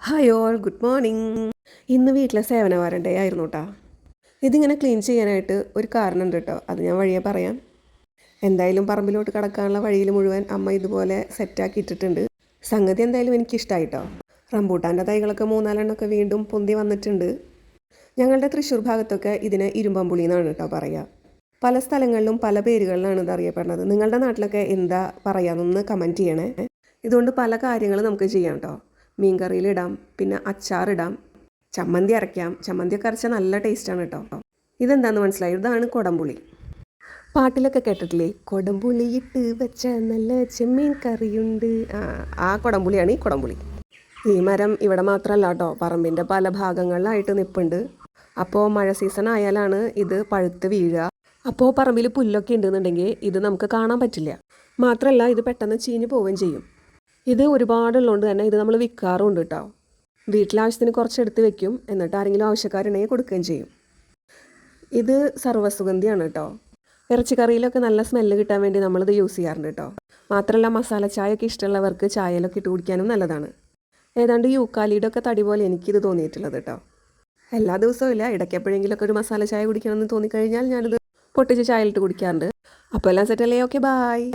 Hi all, good morning. ഇന്ന് വീട്ടിലെ സേവനവാരം day ആയിരുന്നു കേട്ടോ. ഇതിങ്ങനെ ക്ലീൻ ചെയ്യാനായിട്ട് ഒരു കാരണം ഉണ്ട് കേട്ടോ, അത് ഞാൻ വഴിയെ പറയാം. എന്തായാലും പറമ്പിലോട്ട് കടക്കാനുള്ള വഴിയിൽ മുഴുവൻ അമ്മ ഇതുപോലെ സെറ്റാക്കി ഇട്ടിട്ടുണ്ട്. സംഗതി എന്തായാലും എനിക്കിഷ്ടമായിട്ടോ. റംബൂട്ടാൻ്റെ തൈകളൊക്കെ 3-4 വീണ്ടും പൊന്തി വന്നിട്ടുണ്ട്. ഞങ്ങളുടെ തൃശ്ശൂർ ഭാഗത്തൊക്കെ ഇതിന് ഇരുമ്പമ്പുളി എന്നാണ് കേട്ടോ പറയുക. പല സ്ഥലങ്ങളിലും പല പേരുകളിലാണ് ഇത് അറിയപ്പെടുന്നത്. നിങ്ങളുടെ നാട്ടിലൊക്കെ എന്താ പറയാമെന്നൊന്ന് കമൻറ്റ് ചെയ്യണേ. ഇതുകൊണ്ട് പല കാര്യങ്ങളും നമുക്ക് ചെയ്യാം കേട്ടോ. മീൻ കറിയിലിടാം, പിന്നെ അച്ചാറിടാം, ചമ്മന്തി അരയ്ക്കാം. ചമ്മന്തിയൊക്കെ അരച്ചാൽ നല്ല ടേസ്റ്റാണ് കേട്ടോ. ഇതെന്താണെന്ന് മനസ്സിലായി, ഇതാണ് കുടംപുളി. പാട്ടിലൊക്കെ കേട്ടിട്ടില്ലേ, കുടംപുളി ഇട്ട് വെച്ച നല്ല ചെമ്മീൻ കറിയുണ്ട്. ആ കുടംപുളിയാണ് ഈ കുടംപുളി. ഈ മരം ഇവിടെ മാത്രമല്ല കേട്ടോ, പറമ്പിൻ്റെ പല ഭാഗങ്ങളിലായിട്ട് നിൽപ്പുണ്ട്. അപ്പോൾ മഴ സീസൺ ആയാലാണ് ഇത് പഴുത്ത് വീഴുക. അപ്പോൾ പറമ്പിൽ പുല്ലൊക്കെ ഉണ്ടെന്നുണ്ടെങ്കിൽ ഇത് നമുക്ക് കാണാൻ പറ്റില്ല. മാത്രമല്ല ഇത് പെട്ടെന്ന് ചീഞ്ഞ് പോവുകയും ചെയ്യും. ഇത് ഒരുപാടുള്ളതുകൊണ്ട് തന്നെ ഇത് നമ്മൾ വിൽക്കാറുണ്ട് കേട്ടോ. വീട്ടിലാവശ്യത്തിന് കുറച്ചെടുത്ത് വെക്കും, എന്നിട്ട് ആരെങ്കിലും ആവശ്യക്കാരുണ്ടെങ്കിൽ കൊടുക്കുകയും ചെയ്യും. ഇത് സർവ്വസുഗന്ധിയാണ് കേട്ടോ. ഇറച്ചിക്കറിയിലൊക്കെ നല്ല സ്മെല്ല് കിട്ടാൻ വേണ്ടി നമ്മളിത് യൂസ് ചെയ്യാറുണ്ട് കേട്ടോ. മാത്രമല്ല മസാല ചായയൊക്കെ ഇഷ്ടമുള്ളവർക്ക് ചായയിലൊക്കെ ഇട്ട് കുടിക്കാനും നല്ലതാണ്. ഏതാണ്ട് യൂക്കാലിയുടെ ഒക്കെ തടി പോലെ എനിക്കിത് തോന്നിയിട്ടുള്ളത് കേട്ടോ. എല്ലാ ദിവസവും ഇല്ല, ഇടയ്ക്കെപ്പോഴെങ്കിലുമൊക്കെ ഒരു മസാല ചായ കുടിക്കണമെന്ന് തോന്നിക്കഴിഞ്ഞാൽ ഞാനിത് പൊട്ടിച്ച് ചായയിലിട്ട് കുടിക്കാറുണ്ട്. അപ്പോൾ എല്ലാം സെറ്റല്ലേ, ഓക്കെ, ബായ്.